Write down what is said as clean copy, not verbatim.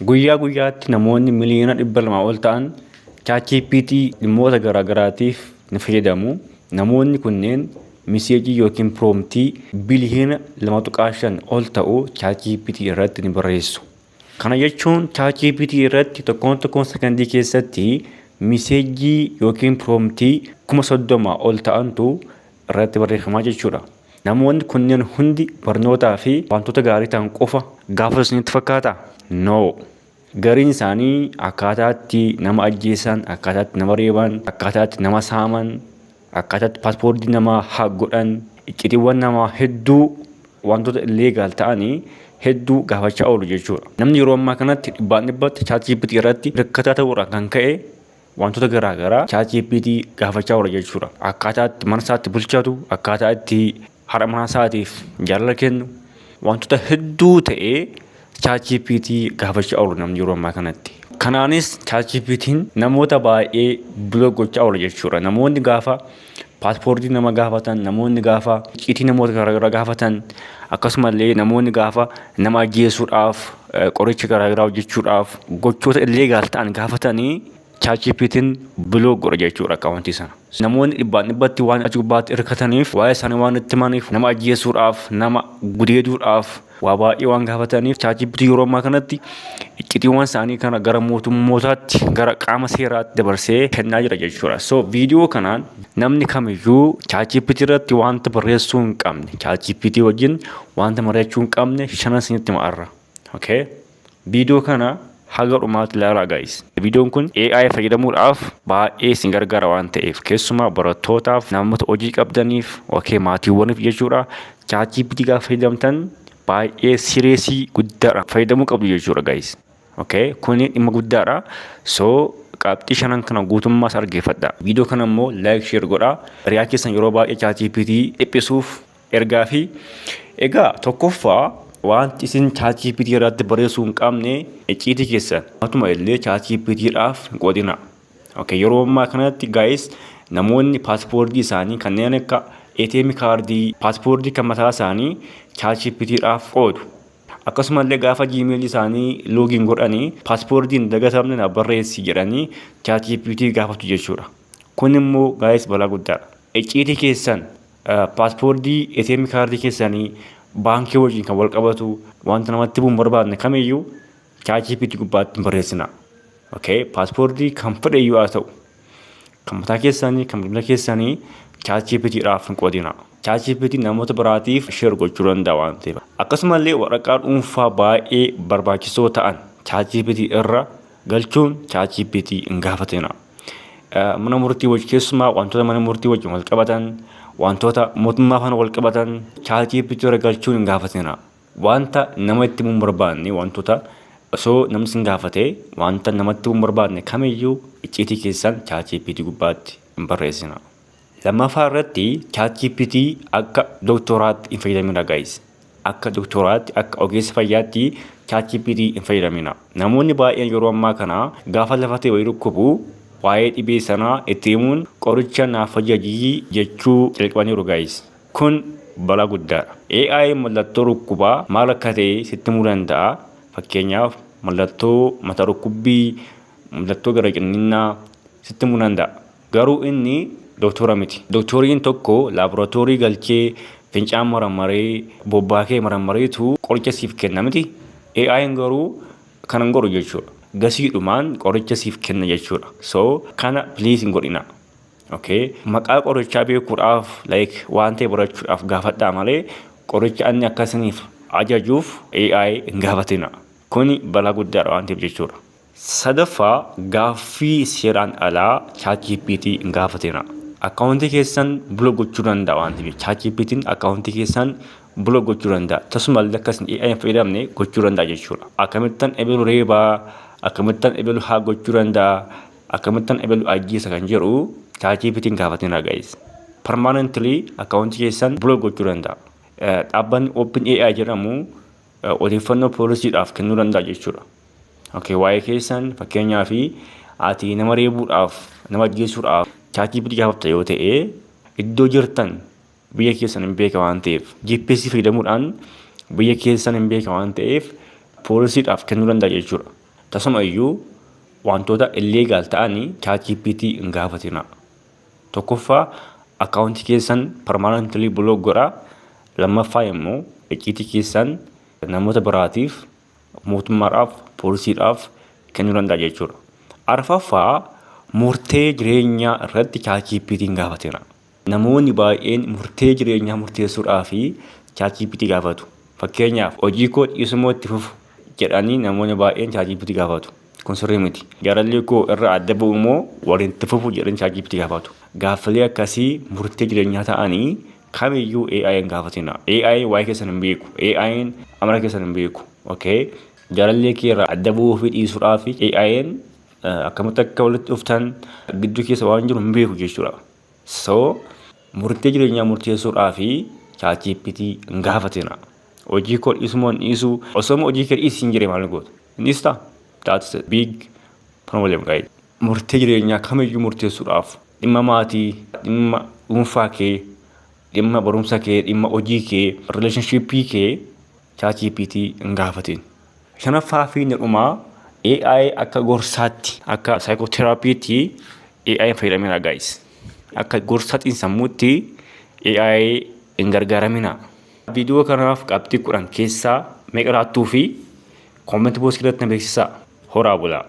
Guyyaa guyyaatti namoonni miliyoona 200 ol ta'an ChatGPT dhimmoota garaagaraatiif ni fayyadamu. Namoonni kunneen miseejii yookiin proomtii biliyoona 2.5 ol ta'u ChatGPT irratti ni barreessu. Kana jechuun ChatGPT irratti tokkoon sekondii keessatti miseejii yookiin proomtii 30,000 ol ta'antu irratti barreeffamaa jechuudha. Namoonni kunneen hundi barnootaa fi wantoota gaarii ta'an qofa gaafa isinitti fakkaata? No. Gariin isaanii akkaataatti nama ajjeesan, akkaataatti nama reeban, akkaataatti nama saaman, akkaataatti paaspoortii namaa hack godhan, iccitiiwwan namaa hedduu wantoota illeegaal ta'anii hedduu gaafachaa oolu jechuudha. Namni yeroo ammaa kanatti dhibbatti ChatGPT irratti hirkataa ta'uudhaan kan ka'e wantoota garaagaraa ChatGPT gaafachaa oola jechuudha. Akkaataatti mana isaatti bulchatu, akkaataatti haadha manaa isaatiif jaalala kennu, wantoota hedduu ta'ee ChatGPT gaafachaa oolu namni yeroo ammaa kanatti. Kanaanis ChatGPT'n namoota baay'ee block gochaa oola jechuudha. Namoonni gaafa paaspoortii nama gaafatan, namoonni gaafa icciitii namoota garaagaraa gaafatan, akkasumallee namoonni gaafa nama ajjeesuudhaaf, qoricha garaagaraa hojjechuudhaaf, gochoota illeegaal ta'an gaafatanii ChatGPT'n block godha jechuudha akkaawuntii sana. Namoonni dhibbatti waan achi gubbaatti hirkataniif, waa'ee isaanii waan itti himaniif, nama ajjeesuudhaaf, nama gudeeduudhaaf waa baay'ee waan gaafataniif ChatGPT yeroo ammaa kanatti iccitiiwwan isaanii kana gara mootummootaatti, gara qaama seeraatti dabarsee kennaa jira jechuudha. So viidiyoo kanaan namni kamiyyuu ChatGPT irratti wanta barreessuu hin qabne, ChatGPT wajjin wanta mari'achuu hin qabne shanan isinitti himaa. Okay? Viidiyoo kana haga dhumaatti ilaalaa guys. Viidiyoon kun AI fayyadamuudhaaf baay'ee isin gargaara waan ta'eef, keessumaa barattootaaf, namoota hojii qabdaniif, maatiiwwaniif jechuudha. ChatGPT gaafa fayyadamtan baay'ee sireesii guddaadha fayyadamuu qabdu jechuudha guys. Okay? Kuni dhimma guddaadha. So qabxii shanan kana guutummaas argeeffadha. Viidiyoo kana immoo like share godhaa. Riyaa keessan yeroo baay'ee ChatGPT dhiphisuuf ergaa fi egaa tokkoffaa wanti isin ChatGPT irratti barreessuu hin qabne icciitii keessan. Akkuma illee ChatGPT'dhaaf hin qoodina. Okay? Yeroo ammaa kanatti guys namoonni paaspoortii isaanii kanneen akka ATM kaardii, paaspoortii kan mataa isaanii ChatGPT'dhaaf qoodu. Akkasumallee gaafa Gmail isaanii login godhanii paaspoortiin dagatamne na barreessi jedhanii ChatGPT gaafatu jechuudha. Kun immoo guys balaa guddaadha. Icciitii keessan, paaspoortii ATM kaardii keessanii baankii wajjin kan wal qabatu wanta namatti bu'uun barbaadne kamiyyuu ChatGPT gubbaatti barreessina. Okay? Paaspoortii kan fedhayyuu haa ta'u, kan mataa keessanii, kan bilbila keessanii ChatGPT'dhaaf hin qoodina. ChatGPT namoota biraatiif share gochuu danda'a waan ta'eef. Akkasumallee waraqaa dhuunfaa baay'ee barbaachisoo ta'an ChatGPT irra galchuun ChatGPT hin gaafatina. Mana murtii wajjin keessumaa wantoota mana murtii wajjin wal qabatan, wantoota mootummaa faana wal qabatan ChatGPT irra galchuun hin gaafatina. Wanta namatti bu'uun barbaadne wantoota osoo namni sin gaafate wanta namatti bu'uun barbaadne kamiyyuu icciitii keessan ChatGPT gubbaatti hin barreessina. Lammaffaa irratti ChatGPT akka doktooraatti hin fayyadamina guys. Akka doktooraatti, akka ogeessa fayyaatti ChatGPT hin fayyadamina. Namoonni baay'een yeroo ammaa kana gaafa lafa ta'e wayii dhukkubu waa'ee dhibee sanaa itti himuun qoricha naaf fayyadii jechuu jalqabaniiru guys. Kun balaa guddaadha. AI mallattoo dhukkubaa maal akka ta'e sitti himuu danda'a. Fakkeenyaaf mallattoo mataa dhukkubbii, mallattoo gara qinninnaa sitti himuu danda'a. Garuu inni doktora miti. Doktoriin tokko laaboraatoorii galchee fincaan maramaree, bobbaakee maramareetu qoricha siif kenna miti. AI'n garuu kana hin godhu jechuudha. Gasiidhumaan qoricha siif kenna jechuudha. So kana please hin godhina. Okay? Maqaa qorichaa beekuudhaaf waan ta'e barachuudhaaf gaafadhaa malee qoricha inni akkasiniif ajajuuf AI hin gaafatina. Kuni balaa guddaadha waan ta'eef jechuudha. Sadaffaa gaaffii seeraan alaa ChatGPT hin gaafatina. Akkaawuntii keessan block gochuu danda'a waan ta'eef ChatGPT'n akkaawuntii keessan block gochuu danda'a. Tasumallee akkasiin AI hin fayyadamne gochuu danda'a jechuudha. Akkamittan ebelu reebaa, akkamittan ebelu haa gochuu danda'a, akkamittan ebelu ajjeesa kan jedhu ChatGPT'n gaafatina guys. Permanently akkaawuntii keessan block gochuu danda'a. Dhaabbanni OpenAI jedhamu odeeffannoo poolisiidhaaf kennuu danda'a jechuudha. Okay? Waa'ee keessan fakkeenyaaf ati nama reebuudhaaf, nama ajjeesuudhaaf ChatGPT gaafatta yoo ta'e iddoo jirtan biyya keessan hin beeka waan ta'eef GPS fayyadamuudhaan biyya keessan hin beeka waan ta'eef poolisiidhaaf kennuu danda'a jechuudha. Tasuma iyyuu wantoota illegal ta'anii ChatGPT hin gaafatina. Tokkoffaa akkaawuntii keessan permanently block godhaa. Lammaffaa immoo icciitii keessan namoota biraatiif, mootummaadhaaf, poolisiidhaaf kennuu danda'a jechuudha. Arfaffaa murtee jireenyaa irratti ChatGPT hin gaafatina. Namoonni baay'een murtee jireenyaa murteessuudhaaf ChatGPT gaafatu. Fakkeenyaaf hojii koo dhiisuu itti fufu jedhanii namoonni baay'een ChatGPT gaafatu. Kun sirrii miti. Jaalallee koo irraa adda bu'u immoo waliin itti fufu jedhanii ChatGPT gaafatu. Gaaffilee akkasii murtee jireenyaa ta'anii kamiyyuu AI hin gaafatina. AI waa'ee keessan hin beeku. AI amala keessan hin beeku. Okay? Jaalallee kee irraa adda bu'uu fi dhiisuudhaaf AI akkamitti akka walitti dhuftan gidduu keessa waan jiru hin beeku jechuudha. So murtee jireenyaa murteessuudhaaf ChatGPT hin gaafatina. Hojii koo dhiisuu hin dhiisu osoo hojii kee dhiisiin jiree maal goota? Hin dhiistaa? That's a big problem, guys. Murtee jireenyaa kamiyyuu murteessuudhaaf dhimma maatii, dhimma dhuunfaa kee, dhimma barumsa kee, dhimma hojii kee, relationshipii kee ChatGPT hin gaafatin. Shanaffaa fi dhumaa AI akka gorsaatti, akka psychotherapy'tti AI fayyadamina, guys. Akka gorsaatti sammuutti AI hin gargaaramina. Viidiyoo kanaaf qabxii 10 keessaa meeqa laattuu fi comment box irratti na beeksisaa. Horaa bulaa.